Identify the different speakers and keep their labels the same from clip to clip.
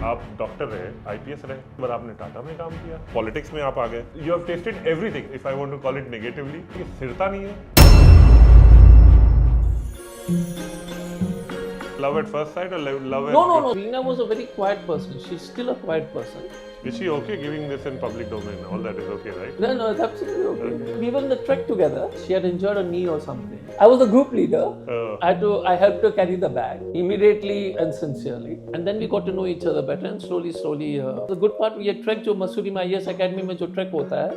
Speaker 1: आप डॉक्टर रहे, आईपीएस रहे, पर आपने टाटा में काम किया, पॉलिटिक्स में आप आ गए। You have tested everything, if I want to call it negatively. ये स्थिरता नहीं है। Love at first sight or love at...
Speaker 2: No. Reena was a very quiet person. She's still a quiet person.
Speaker 1: Is she okay giving this in public domain? All that is okay, right?
Speaker 2: No, it's absolutely okay. We were in the trek together. She had injured a knee or something. I was the group leader. I helped her carry the bag immediately and sincerely. And then we got to know each other better and slowly. The good part, ये trek जो मसूरी में IAS Academy में जो trek होता है,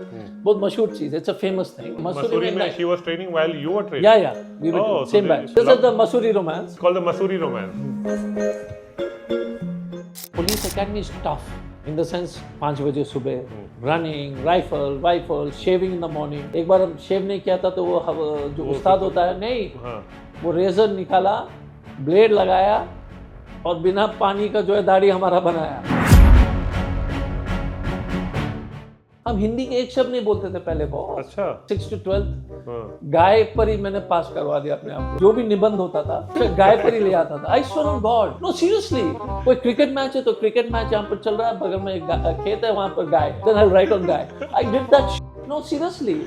Speaker 2: बहुत मशहूर चीज़. It's a famous thing.
Speaker 1: Mussoorie में she was training while you were training.
Speaker 2: Yeah. We were same batch. This is the Masuri romance.
Speaker 1: It's called the Masuri romance.
Speaker 2: Police Academy is tough. In the sense 5 बजे सुबह running rifle shaving in the morning. एक बार शेव नहीं किया था तो वो जो उस्ताद होता है नहीं वो रेजर निकाला, ब्लेड लगाया और बिना पानी का जो है दाढ़ी हमारा बनाया. हम हिंदी के एक शब्द नहीं बोलते थे पहले बहुत.
Speaker 1: अच्छा.
Speaker 2: 6 to 12 गाय पर ही मैंने पास करवा दिया अपने आप को. जो भी निबंध होता था गाय पर ही ले आता था. I swear on God, no seriously. कोई क्रिकेट मैच है तो क्रिकेट मैच यहाँ पर चल रहा है, बगल में एक खेत है वहाँ पर गाय. देन आई राइट ऑन गाय. I did that. No seriously.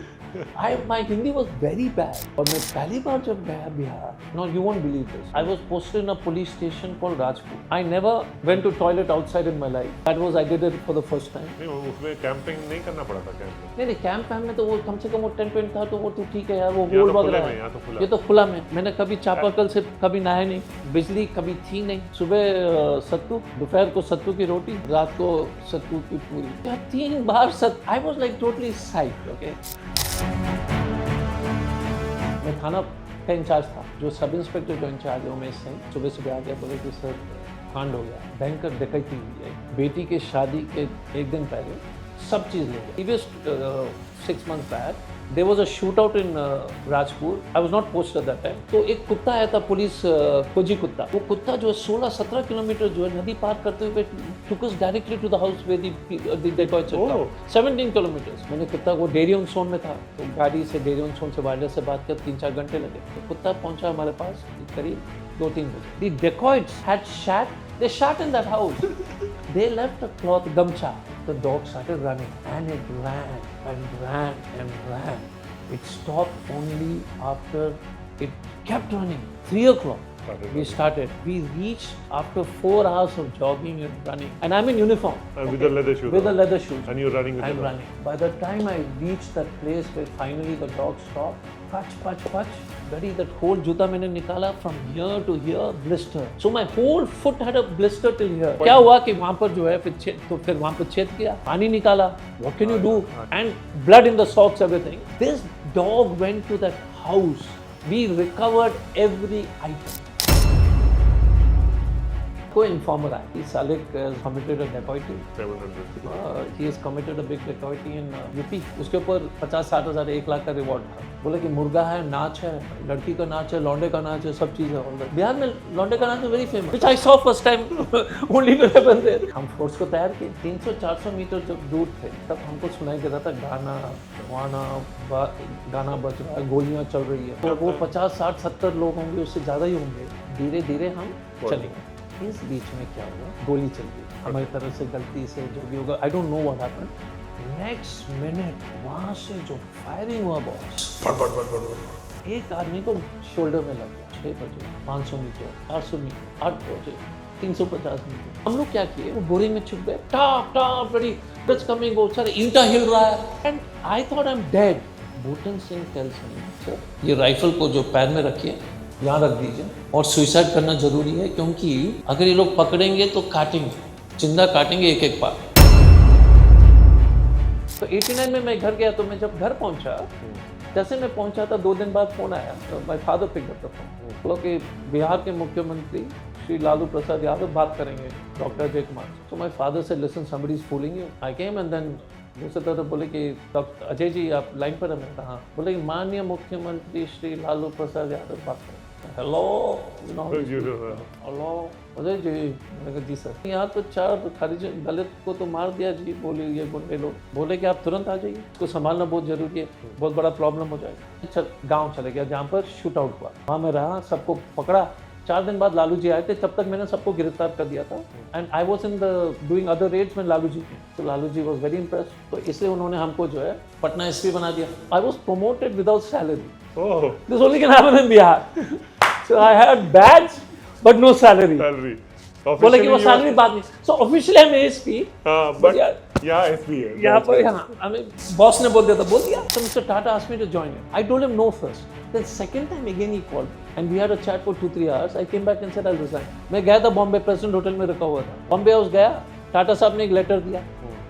Speaker 2: My Hindi was very bad. और मैं पहली बार जब गया Bihar, no, you won't believe this. I was posted in a police station called Rajpur. I never went to toilet outside in my life. I did it for the first time.
Speaker 1: नहीं, उसमें camping नहीं करना पड़ा था camp.
Speaker 2: नहीं camp में तो वो कम से कम वो टेंट वेंट था तो वो तो ठीक है यार. वो होल वगैरह है. ये तो खुला में. मैंने कभी चापाकल से कभी नहाया नहीं. बिजली कभी थी नहीं. सुबह सत्तू, दोपहर को सत्तू की रोटी, रात को सत्तू की पूरी. 3 बार I was like totally psyched. Okay. मैं थाना का इंचार्ज था. जो सब इंस्पेक्टर जो इंचार्ज है उमेश सिंह सुबह आ गया, बोले कि सर कांड हो गया, भयंकर डकैती हुई है. बेटी के शादी के एक दिन पहले सब चीज़ ले गए. Previous 6 months back there was a shootout in Rajpur. I was not posted at that time. तो एक कुत्ता आया था पुलिस, खोजी कुत्ता. वो कुत्ता जो है 16-17 किलोमीटर जो है नदी पार करते हुए took us directly to the house where the decoy checked out. 17 kilometers. मैंने कुत्ता को डेरी ऑन सोन में था तो गाड़ी से डेरी ऑन सोन से वायरलेस से बात कर 3-4 घंटे लगे. तो कुत्ता पहुंचा हमारे पास करीब 2-3 बजे. The dacoits had shat. They shat in that house. They left a cloth gamcha. The dog started running and it ran and ran and ran. It stopped only after it kept running. 3 o'clock. We started. We reached after 4 hours of jogging and running. And I'm in uniform.
Speaker 1: And with the leather shoes.
Speaker 2: With the leather shoes.
Speaker 1: And you're running with
Speaker 2: I'm running. By the time I reached that place where finally the dog stopped, patch. Buddy, that whole juta मैंने निकाला from here to here, blister. So my whole foot had a blister till here. क्या हुआ कि वहाँ पर जो है फिर वहाँ पर छेद किया, पानी निकाला. What can you do? And blood in the socks, everything. This dog went to that house. We recovered every item. कोई इन्फॉर्मर आया. He Salik has committed a dacoity.
Speaker 1: 700.
Speaker 2: He has committed a big dacoity in UP. उसके ऊपर 50-60 हज़ार 1 लाख का reward था. बोले कि मुर्गा है, नाच है, लड़की का नाच है, लौंडे का नाच है, सब चीज़ है. बिहार में लौंडे का नाच very famous. Which I saw first time only when I went there. हम फोर्स को तैयार किए. 300-400 मीटर जब दूर थे तब हमको सुनाई देता था गाना बज रहा है, गोलियाँ चल रही है. तो वो 50-60-70 लोग होंगे, उससे ज़्यादा ही होंगे. धीरे धीरे हम चलेंगे. इस बीच में क्या हुआ, गोली चल गई हमारी तरफ से, गलती से जो भी होगा. I don't know what happened. Next minute वहां से जो फायरिंग हुआ बॉस, एक आदमी को शोल्डर में लग गया. 6 बजे 500 मीटर 800 मीटर 8 बजे 350 मीटर. हम लोग क्या किए, वो बोरी में छुप गए. टॉप बड़ी टच कमिंग, वो सारे ईंटा हिल रहा है. And I thought I am dead. Butan Singh tells me, sir ये राइफल को जो पैर में रखिए, यहाँ रख दीजिए, और सुइसाइड करना जरूरी है क्योंकि अगर ये लोग पकड़ेंगे तो काटेंगे, जिंदा काटेंगे एक बार. तो 89 में मैं घर गया. तो मैं जब घर पहुंचा, जैसे मैं पहुंचा था 2 दिन बाद फोन आया. तो my father pick up the phone. बोला कि बिहार के मुख्यमंत्री श्री लालू प्रसाद यादव बात करेंगे डॉक्टर अजय कुमार. तो my father say listen somebody is fooling you. I came and then दूसरे तो बोले कि डॉक्टर अजय जी आप लाइन पर हैं. मैंने कहा हाँ. बोले कि माननीय मुख्यमंत्री श्री लालू प्रसाद यादव बात करें. Hello hello Ajay ji. मैंने कहा जी सर. यहाँ तो 4 खारिज दलित को तो मार दिया जी, बोले ये गुंडे लोग. बोले कि आप तुरंत आ जाइए, इसको संभालना बहुत जरूरी है, बहुत बड़ा प्रॉब्लम हो जाएगा. अच्छा गांव चले गया जहाँ पर शूट आउट हुआ. वहाँ मैं रहा, सबको पकड़ा. 4 दिन बाद लालू जी आए थे, तब तक मैंने सबको गिरफ्तार कर दिया था and I was in the doing other raids में लालू जी थे, तो Lalu ji was very impressed, तो इसलिए उन्होंने हमको जो है पटना एसपी बना दिया। I was promoted without salary,
Speaker 1: oh
Speaker 2: this only can happen in Bihar, so I had badge but no salary.
Speaker 1: Salary
Speaker 2: बोले कि वो सैलरी बात नहीं, so officially I am SP,
Speaker 1: but यहाँ एसपी है
Speaker 2: यहाँ पर हमें बॉस ने बोल दिया so Mr. Tata asked me to join him. I told him no first. Then second time again he called and we had a chat for 2-3 hours. I came back and said I'll resign. मैं गया था Bombay president hotel में रुका हुआ था, Bombay house गया, टाटा साहब ने एक लेटर दिया,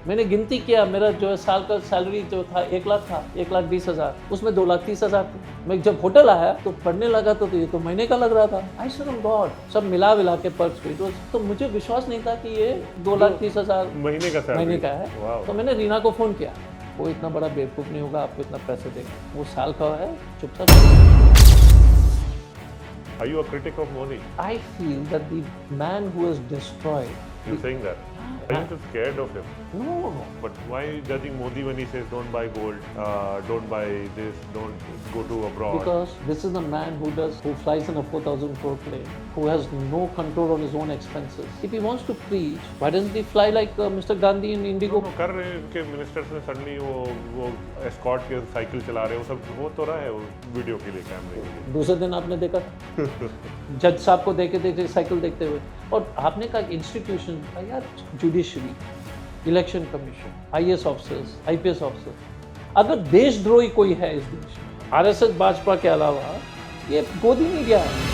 Speaker 2: मैंने गिनती किया, मेरा जो है साल का सैलरी जो था 1 लाख था, 1,20,000, उसमें 2,30,000 थी। मैं जब होटल आया तो पढ़ने लगा तो ये तो महीने का लग रहा था। आई सेड ओह गॉड, सब मिला विला के पर स्क्वेयर, तो मुझे विश्वास नहीं था कि ये 2,30,000
Speaker 1: महीने का सैलरी,
Speaker 2: महीने का है।
Speaker 1: वाह।
Speaker 2: तो मैंने रीना को फ़ोन किया, वो इतना बड़ा बेवकूफ़ नहीं होगा आपको इतना पैसे देगा, वो साल का है, चुपचाप।
Speaker 1: Are you a critic of Modi?
Speaker 2: I feel that the man who has destroyed,
Speaker 1: You're saying that. Are you just scared of him?
Speaker 2: no,
Speaker 1: But why judging Modi when he says don't buy gold, don't buy this, don't go to abroad?
Speaker 2: because this is the man who flies in a 4,000 crore plane, who has no control on his own expenses. If he wants to preach, why doesn't he fly like Mr. Gandhi in Indigo?
Speaker 1: कर रहे हैं उनके ministers ने suddenly वो escort के cycle चला रहे हैं, वो सब हो तो रहा है वो वीडियो के लिए, कैमरे के लिए।
Speaker 2: दूसरे दिन आपने देखा जज साहब को देखे साइकिल देखते हुए, और आपने कहा इंस्टीट्यूशन यार, judiciary, election commission, IAS officers, IPS officers, अगर देशद्रोही कोई है इस देश में, RSS भाजपा के अलावा ये गोदी नहीं गया है।